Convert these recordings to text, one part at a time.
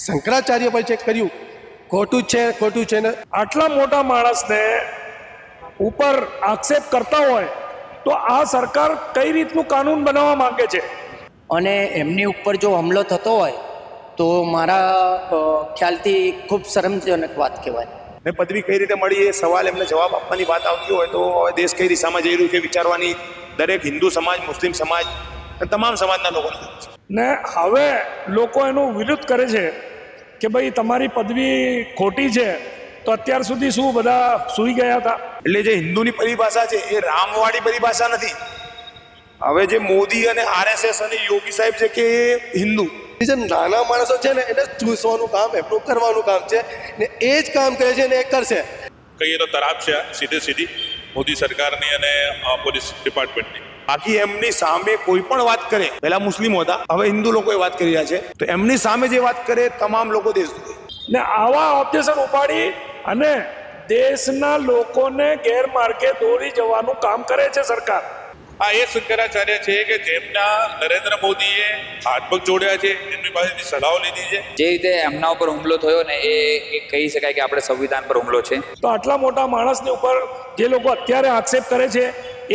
શંકરાચાર્ય પર ચેક કર્યું, ખોટું છે ને. આટલા મોટા માણસને ઉપર આક્ષેપ કરતા હોય તો આ સરકાર કઈ રીતનું કાનૂન બનાવવા માંગે છે? અને એમની ઉપર જો હુમલો થતો હોય તો મારા ખ્યાલથી ખૂબ શરમજનક વાત કહેવાય. ને પદવી કઈ રીતે મળી એ સવાલ એમને જવાબ આપવાની વાત આવતી હોય તો હવે દેશ કઈ દિશામાં જઈ રહ્યું છે વિચારવાની દરેક હિન્દુ સમાજ, મુસ્લિમ સમાજ અને તમામ સમાજના લોકોને જરૂર છે. ને હવે લોકો એનું વિરોધ કરે છે કે ભાઈ તમારી પદવી ખોટી છે, તો અત્યાર સુધી શું બધા સૂઈ ગયા હતા? એટલે જે હિન્દુની પરિભાષા છે એ રામવાળી પરિભાષા નથી. હવે જે મોદી અને આરએસએસ અને યોગી સાહેબ છે કે એ હિન્દુ જે નાના માણસો છે ને એને ચૂસવાનું કામ એમનું કરવાનું કામ છે ને એ જ કામ કરે છે ને એ કરશે. કહીએ તો તરાપ છે સીધી મોદી સરકારની અને પોલીસ ડિપાર્ટમેન્ટની. બાકી એમની સામે કોઈ પણ વાત કરે, પહેલા મુસ્લિમો હતા હવે હિન્દુ લોકોએ વાત કરી રહ્યા છે, તો એમની સામે જે વાત કરે તમામ લોકો દેશ ને આવા ઓબ્જેક્શન ઉપાડી અને દેશના લોકોને ગેરમાર્ગે દોરી જવાનું કામ કરે છે સરકાર. આ એ શંકરાચાર્ય છે કે જેમના નરેન્દ્ર મોદીએ હાથ પગ જોડ્યા છે, એમની પાસેથી સલાહો લીધી છે. જે રીતે એમના ઉપર હુમલો થયો ને એ કહી શકાય કે આપણે સંવિધાન પર હુમલો છે. તો આટલા મોટા માણસની ઉપર જે લોકો અત્યારે આક્ષેપ કરે છે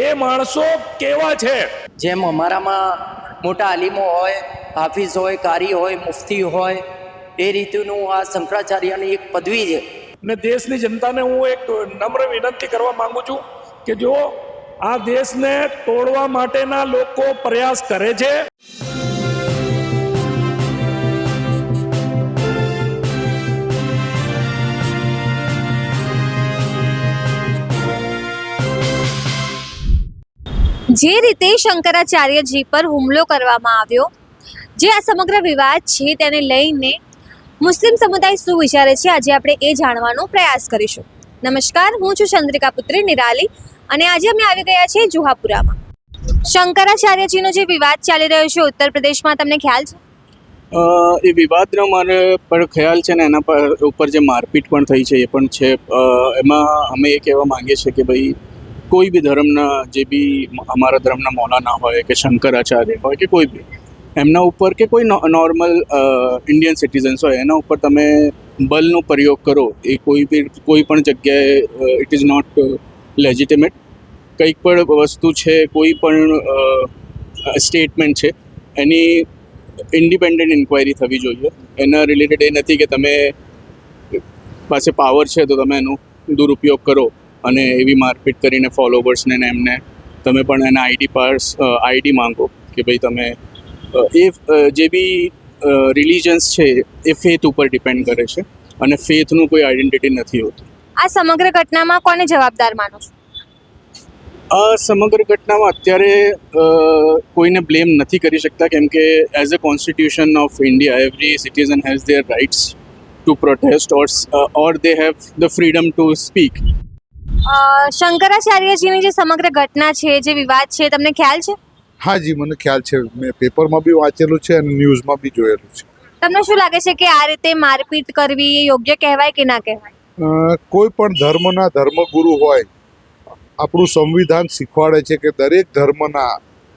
એ માણસો કેવા છે? જેમ અમારામાં મોટા આલિમો હોય, હાફિઝ હોય, કારી હોય, મુફતી હોય, એ રીતનું આ શંકરાચાર્યની એક પદવી છે. ને દેશની જનતાને હું એક નમ્ર વિનંતી કરવા માંગુ છું કે જો આ દેશને તોડવા માટેના લોકો પ્રયાસ કરે છે જે રીતે શંકરાચાર્યજી પર હુમલો કરવામાં આવ્યો, જે આ સમગ્ર વિવાદ છે તેને લઈને મુસ્લિમ સમુદાય શું વિચારે છે, આજે આપણે એ જાણવાનો પ્રયાસ કરીશું. નમસ્કાર, હું છું ચંદ્રિકા પુત્રી નિરાલી અને આજે અમે આવી ગયા છીએ જુહાપુરામાં. શંકરાચાર્યજીનો જે વિવાદ ચાલી રહ્યો છે ઉત્તર પ્રદેશમાં, તમને ખ્યાલ છે? એ વિવાદનો મારે પર ખ્યાલ છે ને એના પર ઉપર જે મારપીટ પણ થઈ છે એ પણ છે. એમાં અમે એ કહેવા માંગીએ છીએ કે ભાઈ કોઈ બી ધર્મના જે બી અમારા ધર્મના મૌલાના હોય કે શંકરાચાર્ય હોય કે કોઈ બી એમના ઉપર કે કોઈ નોર્મલ ઇન્ડિયન સિટીઝન્સ હોય એના ઉપર તમે બલનો પ્રયોગ કરો એ કોઈ પણ જગ્યાએ ઇટ ઇઝ નોટ લેજિટિમેટ. કંઈક પણ વસ્તુ છે, કોઈ પણ સ્ટેટમેન્ટ છે, એની ઇન્ડિપેન્ડન્ટ ઇન્ક્વાયરી થવી જોઈએ. એના રિલેટેડ એ નથી કે તમે પાસે પાવર છે તો તમે એનો દુરુપયોગ કરો અને એવી મારપીટ કરીને ફોલોવર્સને ને એમને તમે પણ એના આઈડી માંગો કે ભાઈ તમે એ જે બી રિલિજન્સ છે એ ફેથ ઉપર ડિપેન્ડ કરે છે અને ફેથનું કોઈ આઈડેન્ટિટી નથી હોતું. આ સમગ્ર ઘટનામાં કોને જવાબદાર માનો છો? આ સમગ્ર ઘટનામાં અત્યારે કોઈને બ્લેમ નથી કરી શકતા કેમ કે as a constitution of India every citizen has their rights to protest or they have the freedom to speak. શંકરાચાર્યજીની જે સમગ્ર ઘટના છે, જે વિવાદ છે, તમને ખ્યાલ છે? હા જી, મને ખ્યાલ છે. મેં પેપરમાં બી વાંચેલું છે અને ન્યૂઝમાં બી જોયેલું છે. તમને શું લાગે છે કે આ રીતે મારપીટ કરવી એ યોગ્ય કહેવાય કે ના કહેવાય? કોઈ પણ ધર્મના ધર્મગુરુ હોય, આપણું સંવિધાન શીખવાડે છે કે દરેક ધર્મના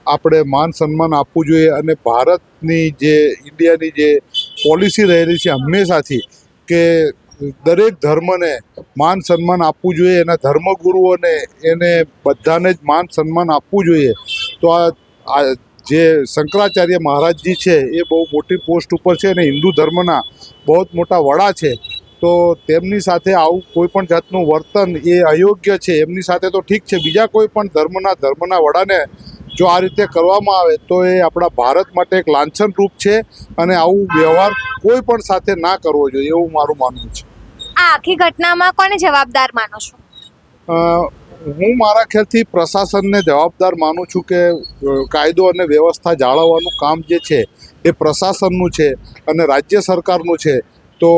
આપણે માન સન્માન આપવું જોઈએ અને ભારતની જે ઇન્ડિયાની જે પોલિસી રહેલી છે હંમેશાથી કે દરેક ધર્મને માન સન્માન આપવું જોઈએ, એના ધર્મગુરુઓને એને બધાને જ માન સન્માન આપવું જોઈએ. તો આ જે શંકરાચાર્ય મહારાજજી છે એ બહુ મોટી પોસ્ટ ઉપર છે અને હિન્દુ ધર્મના બહુ મોટા વડા છે. તો તેમની સાથે આવું કોઈ પણ જાતનું વર્તન એ અયોગ્ય છે. એમની સાથે તો ઠીક છે, બીજા કોઈ પણ ધર્મના વડાને જો આ રીતે કરવામાં આવે તો એ આપણા ભારત માટે એક લાંછન રૂપ છે અને આવું વ્યવહાર કોઈ પણ સાથે ના કરવો જોઈએ એવું મારું માનવું છે. આ આખી ઘટનામાં કોને જવાબદાર માનો છો? હું મારા ખ્યાલથી પ્રશાસનને જવાબદાર માનું છું કે કાયદો અને વ્યવસ્થા જાળવવાનું કામ જે છે એ પ્રશાસનનું છે અને રાજ્ય સરકારનું છે. તો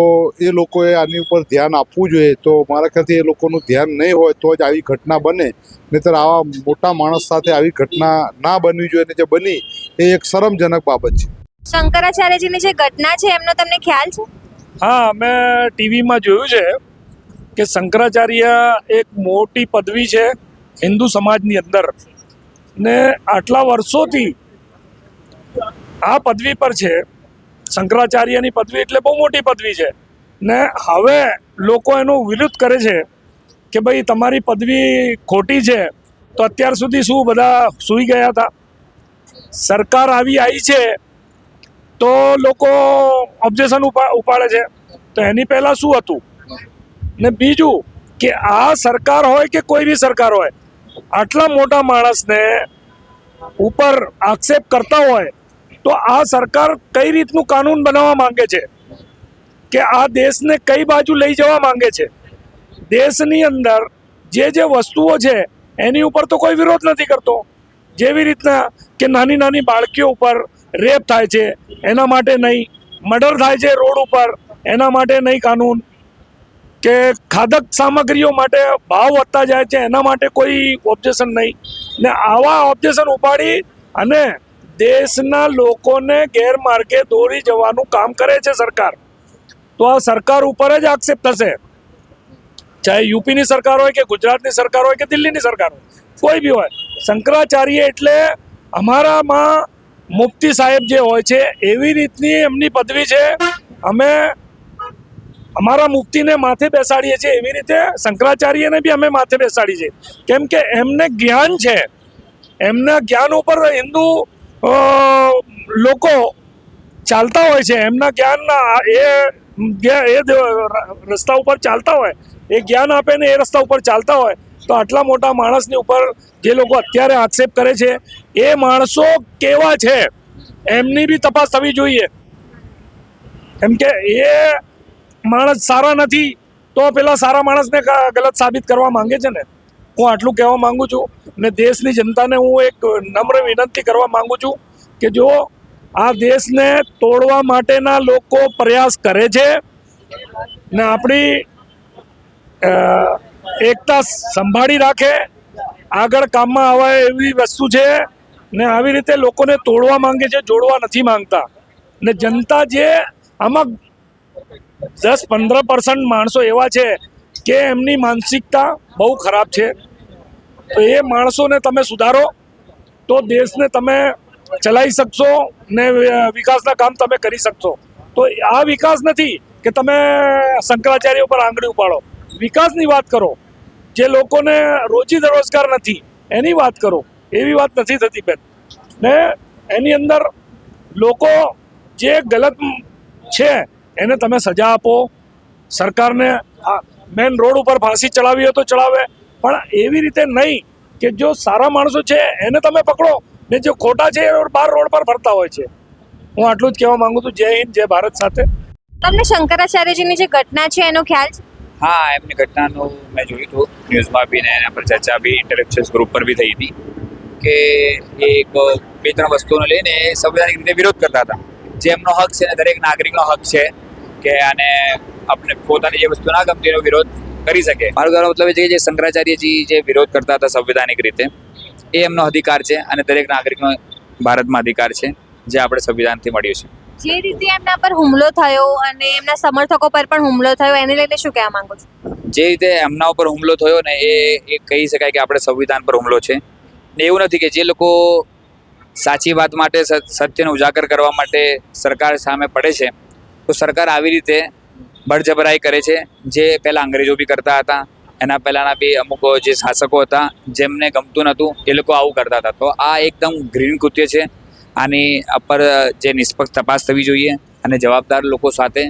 એ લોકોએ આની ઉપર ધ્યાન આપવું જોઈએ. તો મારા ખ્યાલથી એ લોકોનું ધ્યાન નહીં હોય તો જ આવી ઘટના બને, નહીંતર આવા મોટા માણસ સાથે આવી ઘટના ના બનવી જોઈએ અને જે બની એ એક શરમજનક બાબત છે. શંકરાચાર્યજીની જે ઘટના છે એમનો તમને ખ્યાલ છે? હા, મેં ટીવીમાં જોયું છે કે શંકરાચાર્ય એક મોટી પદવી છે હિન્દુ સમાજની અંદર ને આટલા વર્ષોથી આ પદવી પર છે શંકરાચાર્યની પદવી એટલે બહુ મોટી પદવી છે ને હવે લોકો એનો વિરોધ કરે છે કે ભાઈ તમારી પદવી ખોટી છે. તો અત્યાર સુધી શું બધા સૂઈ ગયા હતા? સરકાર આવી છે તો લોકો ઓબ્જેક્શન ઉપાડે છે. તો એની પહેલાં શું હતું? ને બીજું કે આ સરકાર હોય કે કોઈ બી સરકાર હોય, આટલા મોટા માણસને ઉપર આક્ષેપ કરતા હોય તો આ સરકાર કઈ રીતનું કાનૂન બનાવવા માંગે છે કે આ દેશને કઈ બાજુ લઈ જવા માંગે છે? દેશની અંદર જે વસ્તુઓ છે એની ઉપર તો કોઈ વિરોધ નથી કરતો. જેવી રીતના કે નાની નાની બાળકીઓ ઉપર રેપ થાય છે એના માટે નહીં, મર્ડર થાય છે રોડ ઉપર એના માટે નહીં કાનૂન, કે ખાદ્ય સામગ્રીઓ માટે ભાવ વધતા જાય છે એના માટે કોઈ ઓબ્જેક્શન નહીં. ને આવા ઓબ્જેક્શન ઉપાડી અને દેશના લોકોને ગેરમાર્ગે દોરી જવાનું કામ કરે છે સરકાર. તો આ સરકાર ઉપર જ આક્ષેપ થશે, ચાહે યુપીની સરકાર હોય કે ગુજરાતની સરકાર હોય કે દિલ્હીની સરકાર હોય, કોઈ બી હોય. શંકરાચાર્ય એટલે અમારામાં મુફ્તી સાહેબ જે હોય છે એવી રીતની એમની પદવી છે. અમે અમારા મુફ્તીને માથે બેસાડીએ છીએ એવી રીતે શંકરાચાર્યને બી અમે માથે બેસાડીએ છીએ. કેમ કે એમને જ્ઞાન છે, એમના જ્ઞાન ઉપર હિન્દુ લોકો ચાલતા હોય છે. એમના જ્ઞાનના એ રસ્તા ઉપર ચાલતા હોય, એ જ્ઞાન આપે ને એ રસ્તા ઉપર ચાલતા હોય. તો આટલા મોટા માણસની ઉપર જે લોકો અત્યારે આક્ષેપ કરે છે એ માણસો કેવા છે એમની બી તપાસ થવી જોઈએ. કેમ કે એ માણસ સારા નથી તો પેલા સારા માણસને ગલત સાબિત કરવા માંગે છે ને. હું આટલું કહેવા માંગુ છું ને દેશની જનતાને હું એક નમ્ર વિનંતી કરવા માંગુ છું કે જો આ દેશને તોડવા માટેના લોકો પ્રયાસ કરે છે ને આપણી એકતા સંભાળી રાખે, આગળ કામમાં આવે એવી વસ્તુ છે. ને આવી રીતે લોકોને તોડવા માંગે છે, જોડવા નથી માંગતા. ને જનતા જે આમાં 10-15% માણસો એવા છે કે એમની માનસિકતા બહુ ખરાબ છે. તો એ માણસોને તમે સુધારો તો દેશને તમે ચલાવી શકશો ને વિકાસના કામ તમે કરી શકશો. તો આ વિકાસ નથી કે તમે શંકરાચાર્ય ઉપર આંગળી ઉપાડો. વિકાસની વાત કરો, જે લોકોને રોજી રોજગાર નથી એની વાત કરો. એવી વાત નથી થતી બેન. ને એની અંદર લોકો જે ગલત છે એને તમે સજા આપો. સરકારને મેન રોડ ઉપર ફાંસી ચડાવી હોય તો ચડાવે, પણ એવી રીતે નહીં કે જો સારા માણસો છે એને તમે પકડો ને જે ખોટા છે એ બહાર રોડ પર ફરતા હોય છે. હું આટલું જ કહેવા માંગુ છું. જય હિન્દ, જય ભારત સાથે. તમને શંકરાચાર્યજીની જે ઘટના છે એનો ખ્યાલ છે? હા, એમની ઘટનાનું મેં જોયું હતું ન્યૂઝમાં બી, ને એના પર ચર્ચા બી ઇન્ટેલેક્ચ્યુઅલ્સ ગ્રુપ પર બી થઈ હતી કે એક 2-3 વસ્તુઓને લઈને સંવૈધાનિક રીતે વિરોધ કરતા હતા. જે એમનો હક છે ને દરેક નાગરિકનો હક છે કે આને આપણે પોતાની જે વસ્તુ ના ગમતી એનો વિરોધ કરી શકે. મારો કહેવાનો મતલબ એ છે કે જે શંકરાચાર્યજી જે વિરોધ કરતા હતા સંવૈધાનિક રીતે, એ એમનો અધિકાર છે અને દરેક નાગરિકનો ભારતમાં અધિકાર છે જે આપણે સંવિધાનથી મળ્યું છે. જે રીતે એમના પર હુમલો થયો અને એમના સમર્થકો પર પણ હુમલો થયો એને લઈને શું કહેવા માંગો છો? જે રીતે એમના ઉપર હુમલો થયો ને એ કહી શકાય કે આપણે સંવિધાન પર હુમલો છે. ને એવું નથી કે જે લોકો સાચી વાત માટે સત્યને ઉજાગર કરવા માટે સરકાર સામે પડે છે તો સરકાર આવી રીતે બળજબરાઈ કરે છે. જે પહેલાં અંગ્રેજો બી કરતા હતા, એના પહેલાંના બી અમુક જે શાસકો હતા જેમને ગમતું નહોતું એ લોકો આવું કરતા હતા. તો આ એકદમ ઘૃણ કૃત્ય છે. આની પર જે નિષ્પક્ષ તપાસ થવી જોઈએ અને જવાબદાર લોકો સાથે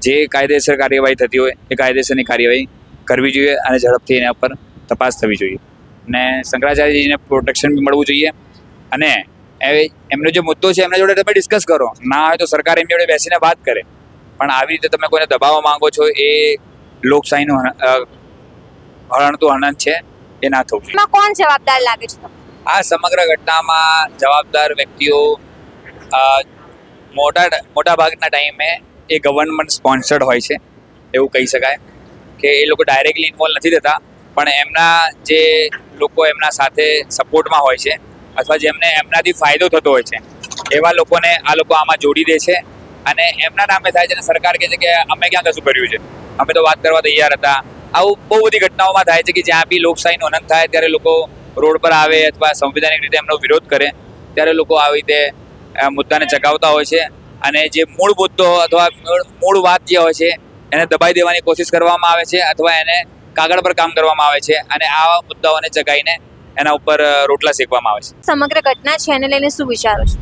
જે કાયદેસર કાર્યવાહી થતી હોય એ કાયદેસરની કાર્યવાહી કરવી જોઈએ અને ઝડપથી એના પર તપાસ થવી જોઈએ. ને શંકરાચાર્યજીને પ્રોટેક્શન બી મળવું જોઈએ. અને એમનો જે મુદ્દો છે એમના જોડે તમે ડિસ્કસ કરો, ના હોય તો સરકાર એમની જોડે બેસીને વાત કરે. પણ આવી રીતે તમે કોઈને દબાવવા માંગો છો એ લોકશાહીનું હણતું હનન છે, એ ના થવું જોઈએ. કોણ જવાબદાર લાગે છે? આ સમગ્ર ઘટનામાં જવાબદાર વ્યક્તિઓ મોટા ભાગના ટાઈમે એ ગવર્નમેન્ટ સ્પોન્સર્ડ હોય છે એવું કહી શકાય. કે એ લોકો ડાયરેક્ટલી ઇન્વોલ્વ નથી થતા, પણ એમના જે લોકો એમના સાથે સપોર્ટમાં હોય છે અથવા જેમને એમનાથી ફાયદો થતો હોય છે એવા લોકોને આ લોકો આમાં જોડી દે છે અને એમના નામે થાય છે. અને સરકાર કહે છે કે અમે ક્યાં કશું કર્યું છે, અમે તો વાત કરવા તૈયાર હતા. આવું બહુ બધી ઘટનાઓમાં થાય છે કે જ્યાં બી લોકશાહીનો અનંત થાય ત્યારે લોકો રોડ પર આવે અથવા સંવિધાનિક રીતે એમનો વિરોધ કરે ત્યારે લોકો આવી રીતે મુદ્દાને ચકાવતા હોય છે અને જે મૂળ મુદ્દો અથવા મૂળ વાત જે હોય છે એને દબાઈ દેવાની કોશિશ કરવામાં આવે છે અથવા એને કાગળ પર કામ કરવામાં આવે છે અને આવા મુદ્દાઓને જગાઈને એના ઉપર રોટલા શેકવામાં આવે છે. સમગ્ર ઘટના છે એને લઈને શું વિચારો છો?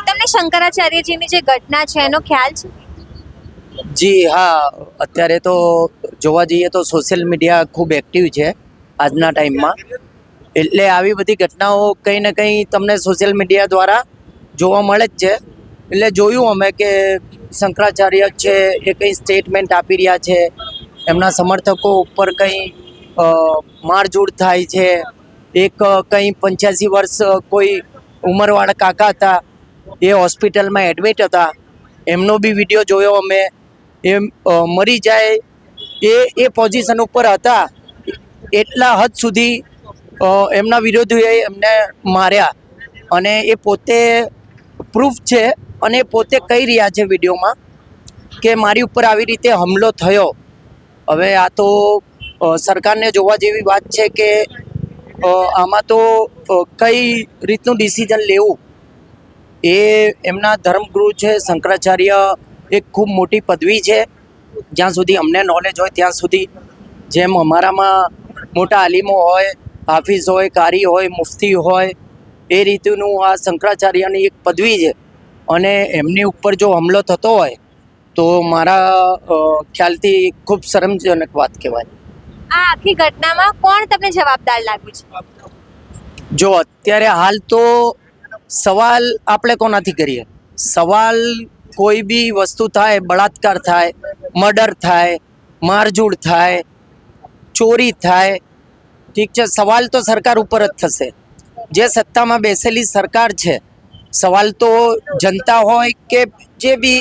તમને શંકરાચાર્યજીની જે ઘટના છે એનો ખ્યાલ છે? જી હા, અત્યારે તો જોવા જઈએ તો સોશિયલ મીડિયા ખૂબ એક્ટિવ છે આજના ટાઈમમાં, એટલે આવી બધી ઘટનાઓ કંઈ ને કંઈ તમને સોશિયલ મીડિયા દ્વારા જોવા મળે જ છે. એટલે જોયું અમે કે શંકરાચાર્ય છે એ કંઈ સ્ટેટમેન્ટ આપી રહ્યા છે, એમના સમર્થકો ઉપર કંઈ મારઝૂડ થાય છે. એક કંઈ 85 વર્ષ કોઈ ઉંમરવાળા કાકા હતા, એ હોસ્પિટલમાં એડમિટ હતા, એમનો બી વિડીયો જોયો અમે. એ મરી જાય એ પોઝિશન ઉપર હતા, એટલા હદ સુધી એમના વિરોધીઓએ એમને માર્યા અને એ પોતે પ્રૂફ છે અને પોતે કહી રહ્યા છે વિડીયોમાં કે મારી ઉપર આવી રીતે હુમલો થયો. હવે આ તો સરકારને જોવા જેવી વાત છે કે આમાં તો કઈ રીતનું ડિસિઝન લેવું. એ એમના ધર્મગુરુ છે શંકરાચાર્ય, એક ખૂબ મોટી પદવી છે જ્યાં સુધી અમને નોલેજ હોય ત્યાં સુધી. જેમ અમારામાં મોટા આલિમો હોય, હાફિઝ હોય, કારી હોય, મુફ્તી હોય, એ રીતનું આ શંકરાચાર્યની એક પદવી છે અને એમની ઉપર જો હુમલો થતો હોય તો મારા ખ્યાલથી ખૂબ શરમજનક વાત કહેવાય. આ આખી ઘટનામાં કોણ તમને જવાબદાર લાગ્યું છે? જો અત્યારે હાલ તો સવાલ આપણે કોનાથી કરીએ? સવાલ કોઈ બી વસ્તુ થાય, બળાત્કાર થાય, મર્ડર થાય, મારઝૂડ થાય, ચોરી થાય, ઠીક છે, સવાલ તો સરકાર ઉપર જ થશે. જે સત્તામાં બેસેલી સરકાર છે, સવાલ તો જનતા હોય કે જે બી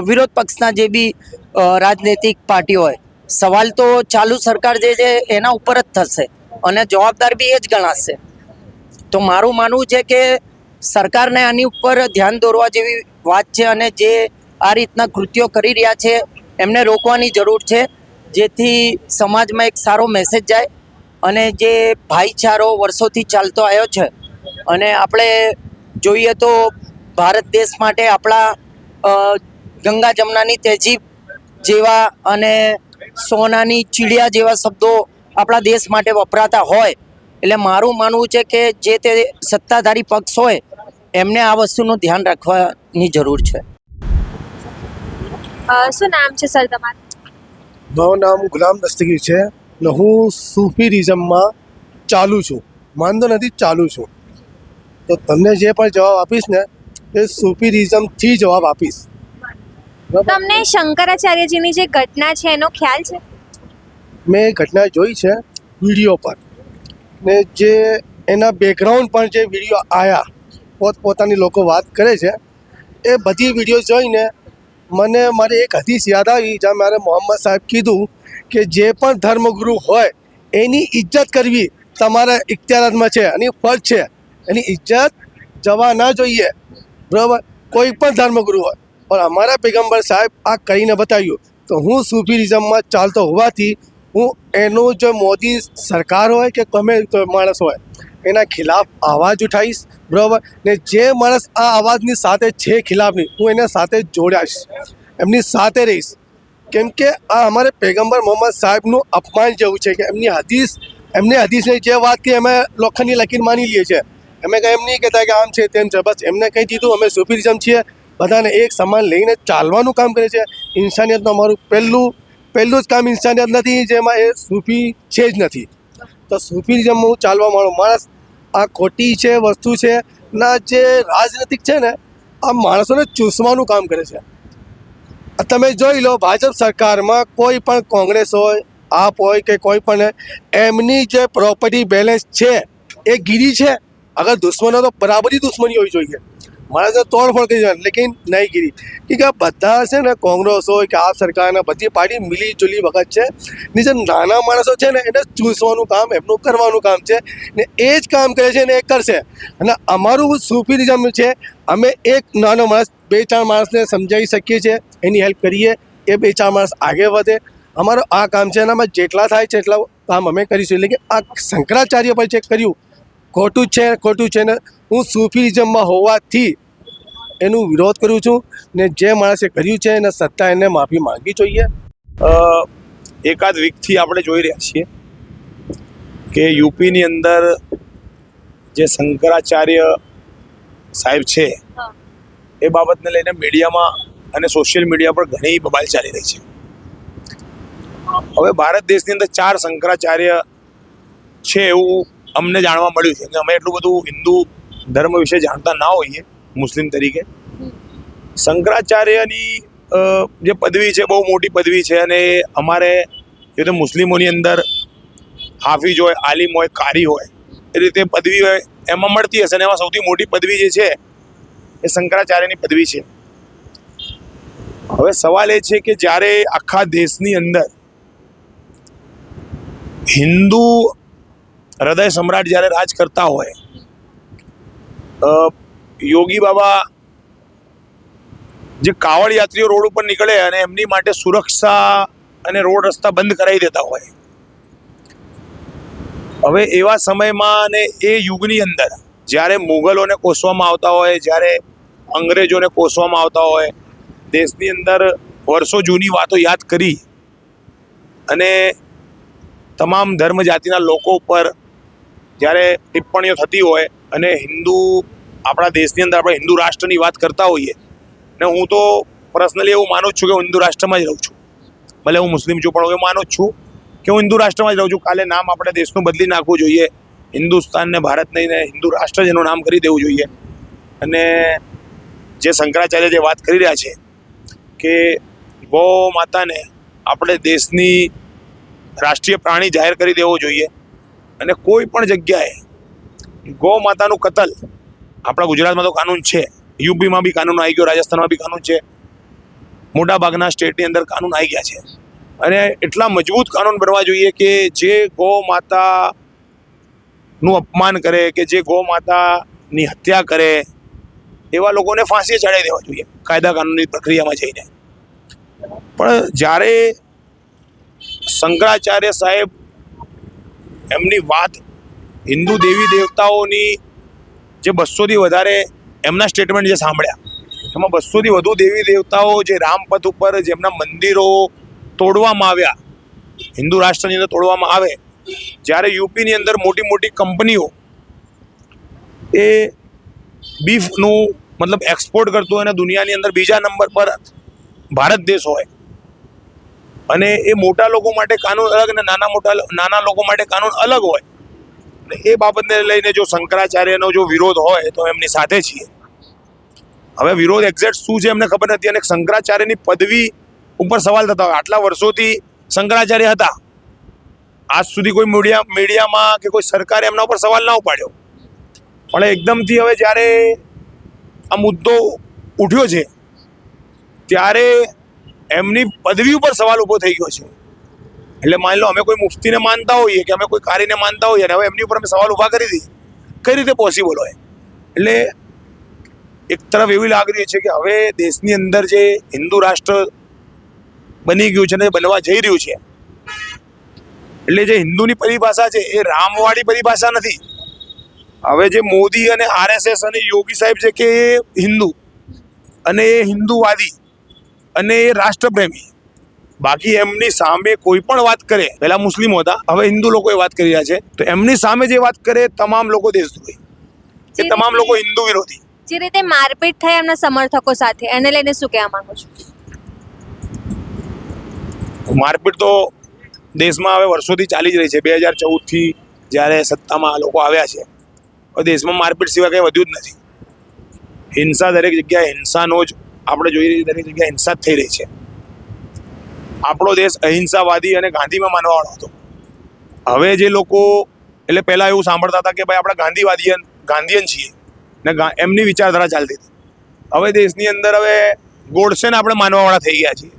વિરોધ પક્ષના જે બી રાજનૈતિક પાર્ટી હોય, સવાલ તો ચાલુ સરકાર જે છે એના ઉપર જ થશે અને જવાબદાર બી એ જ ગણાશે. તો મારું માનવું છે કે સરકારને આની ઉપર ધ્યાન દોરવા જેવી વાત છે અને જે આ રીતના કૃત્યો કરી રહ્યા છે એમને રોકવાની જરૂર છે, જેથી સમાજમાં એક સારો મેસેજ જાય અને જે ભાઈચારો વર્ષોથી ચાલતો આવ્યો છે. અને આપણે જોઈએ તો ભારત દેશ માટે આપણા ગંગા જમનાની તહેજીબ જેવા અને સોનાની ચીડિયા જેવા શબ્દો આપણા દેશ માટે વપરાતા હોય, એટલે મારું માનવું છે કે જે તે સત્તાધારી પક્ષ હોય એમને આ વસ્તુનું ધ્યાન રાખવાની જરૂર છે. શું નામ છે સર તમારું? મારું નામ ગુલામ દસ્તગીર છે ને હું સૂફીરિઝમમાં ચાલુ છું, માનતો નથી, ચાલુ છું. તો તમને જે પણ જવાબ આપીશ ને એ સૂફીરિઝમથી જવાબ આપીશ. તમને શંકરાચાર્યજીની જે ઘટના છે એનો ખ્યાલ છે? મેં એ ઘટના જોઈ છે વિડીયો પર, ને જે એના બેકગ્રાઉન્ડ પર જે વિડીયો આવ્યા, પોતપોતાની લોકો વાત કરે છે, એ બધી વિડીયો જોઈને મને મારી એક હદીસ યાદ આવી, જ્યાં મારે મોહમ્મદ સાહેબ કીધું કે જે પણ ધર્મગુરુ હોય એની ઇજ્જત કરવી તમારા ઇખ્તિયારમાં છે અને ફરજ છે. એની ઇજ્જત જવા ના જોઈએ, બરાબર, કોઈ પણ ધર્મગુરુ હોય. પણ અમારા પૈગંબર સાહેબ આ કરીને બતાવ્યું. તો હું સૂફીરિઝમમાં ચાલતો હોવાથી હું એનું જે મોદી સરકાર હોય કે ગમે માણસ હોય એના ખિલાફ અવાજ ઉઠાવીશ, બરાબર. ને જે માણસ આ અવાજની સાથે છે ખિલાફની, હું એના સાથે જોડાઈશ, એમની સાથે રહીશ. કેમ કે આ અમારે પૈગંબર મોહમ્મદ સાહેબનું અપમાન જેવું છે કે એમની હદીસની જે વાત કે અમે લોખંડની લકીર માની લઈએ છીએ. અમે કંઈ એમ નહીં કહેતા કે આમ છે તેમ છે, બસ એમને કહી દીધું અમે સૂફીરિઝમ છીએ, બધાને એક સમાન લઈને ચાલવાનું કામ કરે છે. ઇન્સાનિયતનું અમારું પહેલું જ કામ ઇન્સાનિયત નથી, જેમાં એ સૂફી છે જ નથી. તો સૂફીરિઝમમાં હું ચાલવા વાળો માણસ. આ ખોટી છે વસ્તુ છે ના, જે રાજનૈતિક છે ને આ માણસોને ચૂસવાનું કામ કરે છે. તમે જોઈ લો ભાજપ સરકારમાં કોઈ પણ કોંગ્રેસ હોય, આપ હોય કે કોઈ પણ, એમની જે પ્રોપર્ટી બેલેન્સ છે એ ગીરી છે. અગર દુશ્મનો તો બરાબરી દુશ્મની હોવી જોઈએ, માણસને તોડફોડ કરી જાય, લેકિન નહીં ગીરી. કે આ બધા છે ને કોંગ્રેસ હોય કે આપ સરકારના બધી પાર્ટી મિલી જુલી વખત છે. ને જે નાના માણસો છે ને એને ચૂસવાનું કામ એમનું કરવાનું કામ છે ને એ જ કામ કરે છે ને એ કરશે. અને અમારું સૂફીરિઝમ છે, અમે એક નાનો માણસ 2-4 માણસને સમજાવી શકીએ છીએ, એની હેલ્પ કરીએ, એ 2-4 માણસ આગળ વધે. અમારું આ કામ છે, એનામાં જેટલા થાય છે એટલા કામ અમે કરીશું. એટલે કે આ શંકરાચાર્ય પર જે કર્યું ખોટું છે ને હું સૂફીરિઝમમાં હોવાથી એનું વિરોધ કરું છું ને જે માણસે કર્યું છે એને સત્તા એને માફી માંગવી જોઈએ. એકાદ વીકથી આપણે જોઈ રહ્યા છીએ કે યુપીની અંદર જે શંકરાચાર્ય સાહેબ છે એ બાબતને લઈને મીડિયામાં અને સોશિયલ મીડિયા પર ઘણી બબાલ ચાલી રહી છે. હવે ભારત દેશની અંદર 4 શંકરાચાર્ય છે એવું અમને જાણવા મળ્યું છે કે અમે એટલું બધું હિન્દુ ધર્મ વિશે જાણતા ના હોઈએ મુસ્લિમ તરીકે. શંકરાચાર્યની જે પદવી છે બહુ મોટી પદવી છે અને અમારે જે રીતે મુસ્લિમોની અંદર હાફિઝ હોય, આલિમ હોય, કારી હોય એ રીતે પદવી હોય એમાં મળતી હશે અને એમાં સૌથી મોટી પદવી જે છે એ શંકરાચાર્યની પદવી છે. હવે સવાલ એ છે કે જ્યારે આખા દેશની અંદર હિન્દુ હૃદય સમ્રાટ જ્યારે રાજ કરતા હોય, યોગી બાબા જે કાવડ યાત્રીઓ રોડ ઉપર નીકળે અને એમની માટે સુરક્ષા અને રોડ રસ્તા બંધ કરાવી દેતા હોય, હવે એવા સમયમાં અને એ યુગની અંદર જ્યારે મુગલોને કોસવામાં આવતા હોય, જ્યારે અંગ્રેજોને કોસવામાં આવતા હોય, દેશની અંદર વર્ષો જૂની વાતો યાદ કરી અને તમામ ધર્મ જાતિના લોકો ઉપર જ્યારે ટિપ્પણીઓ થતી હોય અને આપણા દેશની અંદર આપણે હિન્દુ રાષ્ટ્રની વાત કરતા હોઈએ ને હું તો પર્સનલી એવું માનું જ છું કે હું હિન્દુ રાષ્ટ્રમાં જ રહું છું. ભલે હું મુસ્લિમ છું પણ હું એવું માનું જ છું કે હું હિન્દુ રાષ્ટ્રમાં જ રહું છું. કાલે નામ આપણે દેશનું બદલી નાખવું જોઈએ, હિન્દુસ્તાનને ભારત નહીં ને હિન્દુ રાષ્ટ્ર જ એનું નામ કરી દેવું જોઈએ. અને જે શંકરાચાર્ય જે વાત કરી રહ્યા છે કે ગૌ માતાને આપણે દેશની રાષ્ટ્રીય પ્રાણી જાહેર કરી દેવો જોઈએ અને કોઈ પણ જગ્યાએ ગૌ માતાનું કતલ, આપણા ગુજરાતમાં તો કાનૂન છે, યુપીમાં બી કાનૂન આવી ગયો, રાજસ્થાનમાં બી કાનૂન છે, મોટાભાગના સ્ટેટની અંદર કાનૂન આવી ગયા છે અને એટલા મજબૂત કાનૂન બનવા જોઈએ કે જે ગૌ માતાનું અપમાન કરે કે જે ગૌ માતાની હત્યા કરે એવા લોકોને ફાંસી ચડાવી દેવા જોઈએ કાયદા કાનૂનની પ્રક્રિયામાં જઈને. પણ જ્યારે શંકરાચાર્ય સાહેબ એમની વાત હિન્દુ દેવી દેવતાઓની જે 200થી વધારે એમના સ્ટેટમેન્ટ જે સાંભળ્યા એમાં 200થી વધુ દેવી દેવતાઓ જે રામપથ ઉપર જેમના મંદિરો તોડવામાં આવ્યા, હિન્દુ રાષ્ટ્રની અંદર તોડવામાં આવે, જ્યારે યુપીની અંદર મોટી મોટી કંપનીઓ એ બીફનું મતલબ એક્સપોર્ટ કરતું હોય અને દુનિયાની અંદર બીજા નંબર પર ભારત દેશ હોય અને એ મોટા લોકો માટે કાનૂન અલગ અને નાના લોકો માટે કાનૂન અલગ હોય, એ બાબતને લઈને જો શંકરાચાર્યનો જો વિરોધ હોય તો એમની સાથે છીએ. હવે વિરોધ એક્ઝેક્ટ શું છે એમને ખબર નથી અને શંકરાચાર્યની પદવી ઉપર સવાલ થતા હોય. આટલા વર્ષોથી શંકરાચાર્ય હતા, આજ સુધી કોઈ મીડિયામાં કે કોઈ સરકારે એમના ઉપર સવાલ ના ઉપાડ્યો, પણ એકદમથી હવે જ્યારે આ મુદ્દો ઉઠ્યો છે ત્યારે એમની પદવી ઉપર સવાલ ઊભો થઈ ગયો છે. એટલે માની લો અમે કોઈ મુફ્તીને માનતા હોઈએ કે અમે કોઈ કારીને માનતા હોઈએ અને હવે એમની ઉપર અમે સવાલ ઊભા કરી દઈએ, કઈ રીતે પોસિબલ હોય? એટલે એક તરફ એવી લાગણી છે કે હવે દેશની અંદર જે હિન્દુ રાષ્ટ્ર બની ગયું છે ને બનવા જઈ રહ્યું છે, એટલે જે હિન્દુની પરિભાષા છે એ રામવાળી પરિભાષા નથી. હવે જે મોદી અને RSS અને યોગી સાહેબ છે કે એ હિન્દુ અને એ હિન્દુવાદી અને એ રાષ્ટ્રપ્રેમી, બાકી એમની સામે કોઈ પણ વાત કરે, પહેલા મુસ્લિમ હતા હવે હિન્દુ લોકો એ વાત કરી રહ્યા છે, તો એમની સામે જે વાત કરે તમામ લોકો દેશદ્રોહી, એ તમામ લોકો હિન્દુ વિરોધી. જે રીતે મારપીટ થઈ એમના સમર્થકો સાથે, એને લઈને શું કહેવા માંગો છો? મારપીટ તો દેશમાં હવે વર્ષોથી ચાલી જ રહી છે. 2014થી જ્યારે સત્તામાં આ લોકો આવ્યા છે હવે દેશમાં મારપીટ સિવાય કંઈ વધ્યું જ નથી. હિંસા દરેક જગ્યાએ હિંસાનો જ આપણે જોઈ રહી દરેક જગ્યાએ હિંસા જ થઈ રહી છે. આપણો દેશ અહિંસાવાદી અને ગાંધીમાં માનવાવાળો હતો. હવે જે લોકો એટલે પહેલાં એવું સાંભળતા હતા કે ભાઈ આપણે ગાંધીયન છીએ ને એમની વિચારધારા ચાલતી હતી. હવે દેશની અંદર હવે ગોડસેને આપણે માનવાવાળા થઈ ગયા છીએ.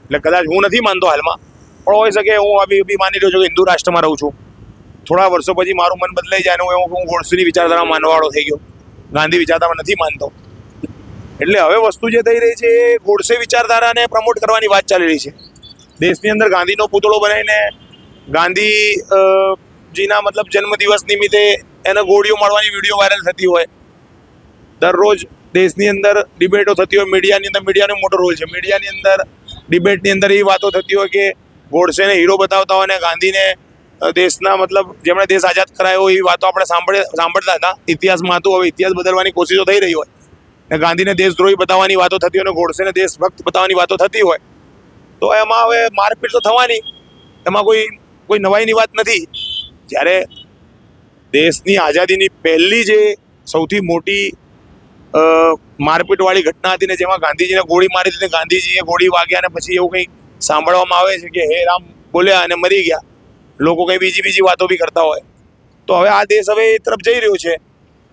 એટલે કદાચ હું નથી માનતો હાલમાં, પણ હોઈ શકે હું બી માની રહ્યો છું કે હિન્દુ રાષ્ટ્રમાં રહું છું. થોડા વર્ષો પછી મારું મન બદલાઈ જાય ને હું ગોડસેની વિચારધારામાં માનવાવાળો થઈ ગયો, ગાંધી વિચારધારામાં નથી માનતો. એટલે હવે વસ્તુ જે થઈ રહી છે એ ગોડસે વિચારધારાને પ્રમોટ કરવાની વાત ચાલી રહી છે. દેશની અંદર ગાંધીનો પૂતળો બનાવીને ગાંધીજીના મતલબ જન્મદિવસ નિમિત્તે એને ગોળીઓ મારવાની વિડીયો વાયરલ થતી હોય, દરરોજ દેશની અંદર ડિબેટો થતી હોય, મીડિયાની અંદર મીડિયાનો મોટો રોલ છે. મીડિયાની અંદર ડિબેટની અંદર એ વાતો થતી હોય કે ગોડસેને હીરો બતાવતા હોય ને ગાંધીને દેશના મતલબ જેમણે દેશ આઝાદ કરાયો એવી વાતો આપણે સાંભળતા હતા. ઇતિહાસમાં હતું, હવે ઇતિહાસ બદલવાની કોશિશો થઈ રહી હોય ને ગાંધીને દેશદ્રોહી બતાવવાની વાતો થતી હોય ને ગોડસેને દેશભક્ત બતાવવાની વાતો થતી હોય તો એમાં હવે મારપીટ તો થવાની, એમાં કોઈ નવાઈની વાત નથી. જ્યારે દેશની આઝાદીની પહેલી જે સૌથી મોટી મારપીટવાળી ઘટના હતી ને જેમાં ગાંધીજીને ગોળી મારી હતી, ગાંધીજીએ ગોળી વાગ્યા અને પછી એવું કંઈ સાંભળવામાં આવે છે કે હે રામ બોલ્યા અને મરી ગયા. લોકો કંઈ બીજી વાતો બી કરતા હોય. તો હવે આ દેશ હવે એ તરફ જઈ રહ્યો છે.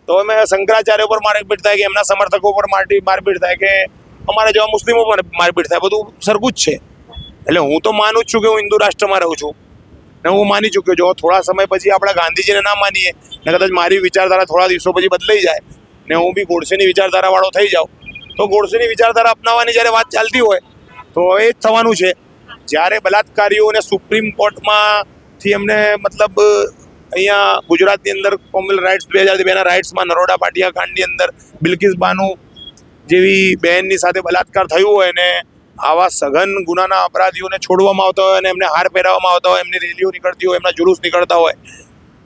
તો અમે શંકરાચાર્ય પર મારપીટ થાય કે એમના સમર્થકો પર મારપીટ થાય કે અમારા જેવા મુસ્લિમો પર મારપીટ થાય, બધું સરખું જ છે. એટલે હું તો માનું જ છું કે હું હિન્દુ રાષ્ટ્રમાં રહું છું ને હું માની ચૂક્યો છું. થોડા સમય પછી આપણે ગાંધીજીને ના માનીએ ને કદાચ મારી વિચારધારા થોડા દિવસો પછી બદલાઈ જાય ને હું બી ગોડસેની વિચારધારાવાળો થઈ જાઉં તો ગોડસેની વિચારધારા અપનાવવાની જ્યારે વાત ચાલતી હોય તો એ જ થવાનું છે. જ્યારે બલાત્કારીઓને સુપ્રીમ કોર્ટમાંથી એમને મતલબ અહીંયા ગુજરાતની અંદર કોમનવેલ્થ રાઇટ્સ 2002ના રાઇટ્સમાં નરોડા પાટિયા કાંડની અંદર બિલ્કિસ બાનુ જેવી બહેનની સાથે બલાત્કાર થયું હોય ને આવા સઘન ગુનાના અપરાધીઓને છોડવામાં આવતા હોય અને એમને હાર પહેરાવવામાં આવતા હોય, એમની રેલીઓ નીકળતી હોય, એમના જુલુસ નીકળતા હોય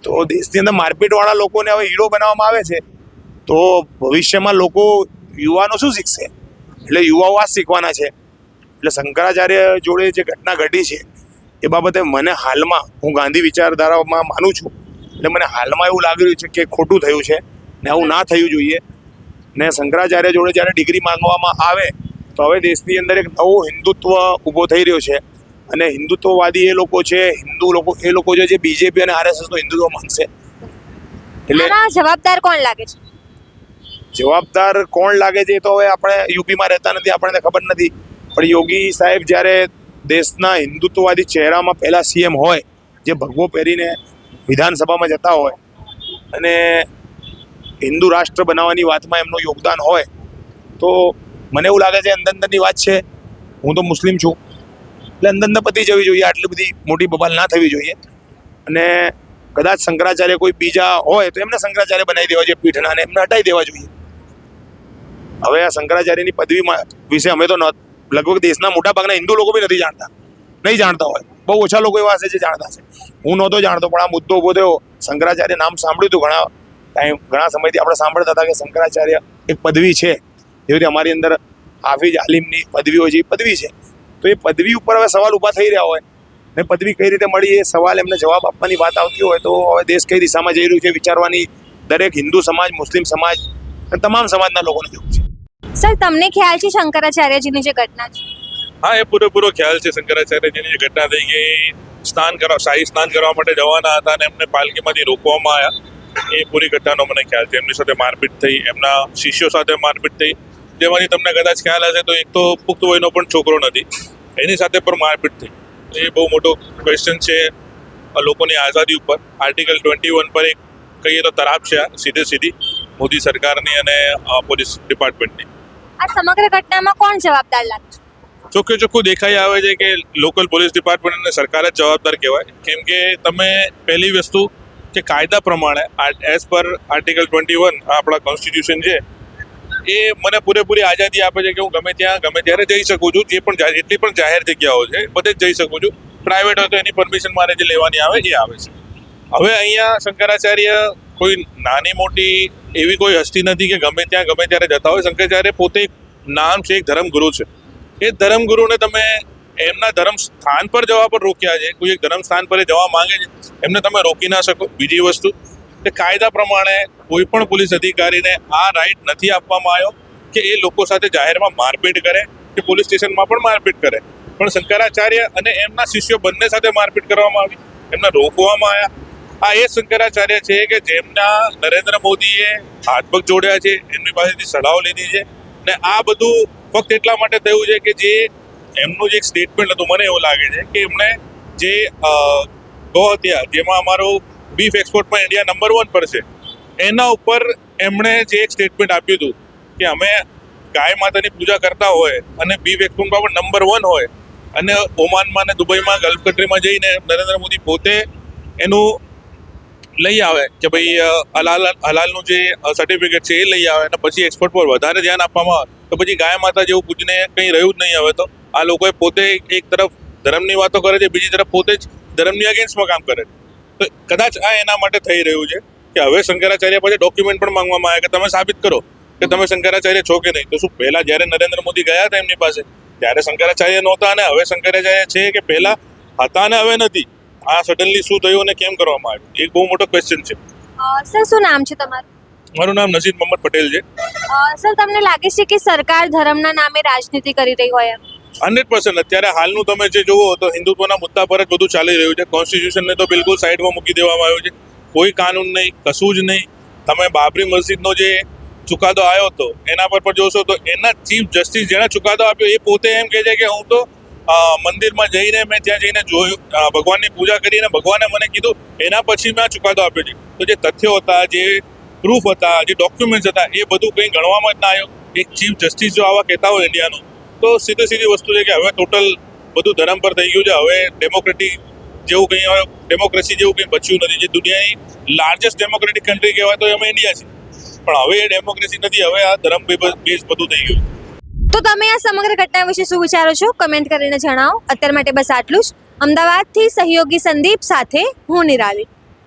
તો દેશની અંદર મારપીટવાળા લોકોને હવે હીરો બનાવવામાં આવે છે તો ભવિષ્યમાં લોકો યુવાનો શું શીખશે? એટલે યુવાઓ આ શીખવાના છે. એટલે શંકરાચાર્ય જોડે જે ઘટના ઘટી છે એ બાબતે મને હાલમાં, હું ગાંધી વિચારધારામાં માનું છું એટલે મને હાલમાં એવું લાગી રહ્યું છે કે ખોટું થયું છે ને આવું ના થયું જોઈએ. ને શંકરાચાર્ય જોડે જ્યારે ડિગ્રી માંગવામાં આવે તો હવે દેશની અંદર એક નવો હિન્દુત્વ ઊભો થઈ રહ્યો છે અને હિન્દુત્વવાદી એ લોકો છે, હિન્દુ લોકો એ લોકો છે જે બીજેપી અને આરએસએસ નું હિન્દુત્વ માનશે. એટલે જવાબદાર કોણ લાગે છે? જવાબદાર કોણ લાગે છે એ તો હવે આપણે યુપીમાં રહેતા નથી, આપણને ખબર નથી. પણ યોગી સાહેબ જ્યારે દેશના હિન્દુત્વવાદી ચહેરામાં પહેલા સીએમ હોય, જે ભગવો પહેરીને વિધાનસભામાં જતા હોય અને હિન્દુ રાષ્ટ્ર બનાવવાની વાતમાં એમનું યોગદાન હોય તો મને એવું લાગે છે અંદરની વાત છે. હું તો મુસ્લિમ છું એટલે અંદર પતી જવી જોઈએ, આટલી બધી મોટી બબાલ ના થવી જોઈએ. અને કદાચ શંકરાચાર્ય કોઈ બીજા હોય તો એમને શંકરાચાર્ય બનાવી દેવા જોઈએ પીઠના, અને એમને હટાવી દેવા જોઈએ. હવે આ શંકરાચાર્યની પદવીમાં વિશે અમે તો લગભગ દેશના મોટાભાગના હિન્દુ લોકો બી નથી જાણતા, નહીં જાણતા હોય. બહુ ઓછા લોકો એવા હશે જે જાણતા હશે. હું નહોતો જાણતો પણ આ મુદ્દો ઊભો થયો. શંકરાચાર્ય નામ સાંભળ્યું હતું ઘણા સમયથી આપણે સાંભળતા હતા કે શંકરાચાર્ય એક પદવી છે, જેવી રીતે અમારી અંદર હાફિઝ આલિમની પદવીઓ છે, એ પદવી છે. તો એ પદવી ઉપર હવે સવાલ ઊભા થઈ રહ્યા હોય ને પદવી કઈ રીતે મળી એ સવાલ એમને જવાબ આપવાની વાત આવતી હોય તો હવે દેશ કઈ દિશામાં જઈ રહ્યું છે વિચારવાની દરેક હિન્દુ સમાજ, મુસ્લિમ સમાજ અને તમામ સમાજના લોકોને જરૂર છે. સર, તમને ખ્યાલ છે શંકરાચાર્યજીની જે ઘટના છે? હા, એ પૂરેપૂરો ખ્યાલ છે. શંકરાચાર્યજીની જે ઘટના થઈ ગઈ, શાહી સ્નાન કરવા માટે જવાના હતા અને એમને પાલકીમાંથી રોકવામાં આવ્યા, એ પૂરી ઘટનાનો મને ખ્યાલ છે. એમની સાથે મારપીટ થઈ, એમના શિષ્યો સાથે મારપીટ થઈ, જેમાંથી તમને કદાચ ખ્યાલ હશે તો એક તો પુખ્ત વયનો પણ છોકરો નથી, એની સાથે પણ મારપીટ થઈ. એ બહુ મોટો ક્વેશ્ચન છે લોકોની આઝાદી ઉપર. આર્ટિકલ 21 પર એક કહીએ તો તરાપ છે સીધી મોદી સરકારની અને પોલીસ ડિપાર્ટમેન્ટની. આ સમગ્ર ઘટનામાં કોણ જવાબદાર લાગે છે? ચોખ્ખું દેખાઈ આવે છે કે લોકલ પોલીસ ડિપાર્ટમેન્ટ અને સરકાર જ જવાબદાર કહેવાય. કેમ કે તમે પહેલી વસ્તુ કે કાયદા પ્રમાણે એઝ પર આર્ટિકલ 21 આપણા કોન્સ્ટિટ્યુશન છે એ મને પૂરેપૂરી આઝાદી આપે છે કે હું ગમે ત્યારે જઈ શકું છું. જે પણ જેટલી પણ જાહેર જગ્યાઓ છે બધે જ જઈ શકું છું. પ્રાઇવેટ હોય તો એની પરમિશન મારે જે લેવાની આવે એ આવે છે. હવે અહીંયા શંકરાચાર્ય કોઈ નાની મોટી એવી કોઈ હસ્તી નથી કે ગમે ત્યારે જતા હોય. શંકરાચાર્ય પોતે એક નામ છે, એક ધર્મગુરુ છે. એ ધર્મગુરુને તમે એમના ધર્મ સ્થાન પર જવા પર રોક્યા છે. કોઈ એક ધર્મ સ્થાન પર જવા માંગે છે, એમને તમે રોકી ના શકો. બીજી વસ્તુ કે કાયદા પ્રમાણે કોઈ પણ પોલીસ અધિકારીને આ રાઇટ નથી આપવામાં આવ્યો કે એ લોકો સાથે જાહેરમાં મારપીટ કરે કે પોલીસ સ્ટેશનમાં પણ મારપીટ કરે. પણ શંકરાચાર્ય અને એમના શિષ્યો બંને સાથે મારપીટ કરવામાં આવી, એમને રોકવામાં આવ્યા. આ એ શંકરાચાર્ય છે કે જેમના નરેન્દ્ર મોદીએ હાથ પગ જોડ્યા છે, એમની પાસેથી સલાહો લીધી છે. ને આ બધું ફક્ત એટલા માટે થયું છે કે જે એમનું જે એક સ્ટેટમેન્ટ હતું, મને એવું લાગે છે કે એમણે જે ગૌ હત્યા, જેમાં અમારો બીફ એક્સપોર્ટમાં ઇન્ડિયા નંબર 1 પર છે, એના ઉપર એમણે જે એક સ્ટેટમેન્ટ આપ્યું હતું કે અમે ગાય માતાની પૂજા કરતા હોય અને બીફ એક્સપોર્ટમાં પણ નંબર 1 હોય અને ઓમાનમાં ને દુબઈમાં ગલ્ફ કન્ટ્રીમાં જઈને નરેન્દ્ર મોદી પોતે એનું લઈ આવે કે ભાઈ હલાલનું જે સર્ટિફિકેટ છે એ લઈ આવે અને પછી એક્સપોર્ટ પર વધારે ધ્યાન આપવામાં આવે તો પછી ગાય માતા જેવું પૂજને કંઈ રહ્યું જ નહીં. હવે તો આ લોકોએ પોતે એક તરફ ધર્મની વાતો કરે છે, બીજી તરફ પોતે જ ધર્મની અગેન્સ્ટમાં કામ કરે છે. તો કદાચ આ એના માટે થઈ રહ્યું છે કે હવે શંકરાચાર્ય પાસે ડોક્યુમેન્ટ પણ માંગવામાં આવે કે તમે સાબિત કરો કે તમે શંકરાચાર્ય છો કે નહીં. તો શું પહેલા જ્યારે નરેન્દ્ર મોદી ગયા હતા એમની પાસે ત્યારે શંકરાચાર્ય નહોતા અને હવે શંકરાચાર્ય છે કે પહેલા હતા અને હવે નથી? આ સડનલી શું થયું અને કેમ કરવામાં આવ્યું એક બહુ મોટો ક્વેશ્ચન છે. સર શું નામ છે તમારું? મારું નામ નસીદ મોહમ્મદ પટેલ છે. સર તમને લાગે છે કે સરકાર ધર્મના નામે રાજનીતિ કરી રહી હોય એમ? 100% અત્યારે હાલનું તમે જે જુઓ તો હિન્દુત્વના મુદ્દા પર જ બધું ચાલી રહ્યું છે. કોન્સ્ટિટ્યુશનને તો બિલકુલ સાઈડમાં મૂકી દેવામાં આવ્યું છે. કોઈ કાનૂન નહીં, કશું જ નહીં. તમે બાબરી મસ્જિદનો જે ચુકાદો આવ્યો હતો એના પર પણ જોશો તો એના ચીફ જસ્ટિસ જેણે ચુકાદો આપ્યો એ પોતે એમ કહે છે કે હું તો મંદિરમાં જઈને મેં ત્યાં જઈને જોયું, ભગવાનની પૂજા કરીને ભગવાને મને કીધું એના પછી મેં આ ચુકાદો આપ્યો છે. તો જે તથ્યો હતા, જે પ્રૂફ હતા, જે ડોક્યુમેન્ટ્સ હતા એ બધું કંઈ ગણવામાં જ ના આવ્યું. એક ચીફ જસ્ટિસ જો આવા કહેતા હોય ઇન્ડિયાનું તો સીધી વસ્તુ છે કે હવે ટોટલ બધું ધર્મ પર થઈ ગયું છે. હવે ડેમોક્રેટિક જેવું કંઈ હવે ડેમોક્રેસી જેવું કંઈ બચ્યું નથી. જે દુનિયાની લાર્જેસ્ટ ડેમોક્રેટિક કન્ટ્રી કહેવાય તો એમાં ઇન્ડિયા છે, પણ હવે એ ડેમોક્રેસી નથી. હવે આ ધર્મ બેઝ બધું થઈ ગયું. તો તમે આ સમગ્ર ઘટના વિશે શું વિચારો છો? કમેન્ટ કરીને જણાવો. અત્યાર માટે બસ આટલું જ. અમદાવાદથી સહયોગી સંદીપ સાથે હું નિરાલી.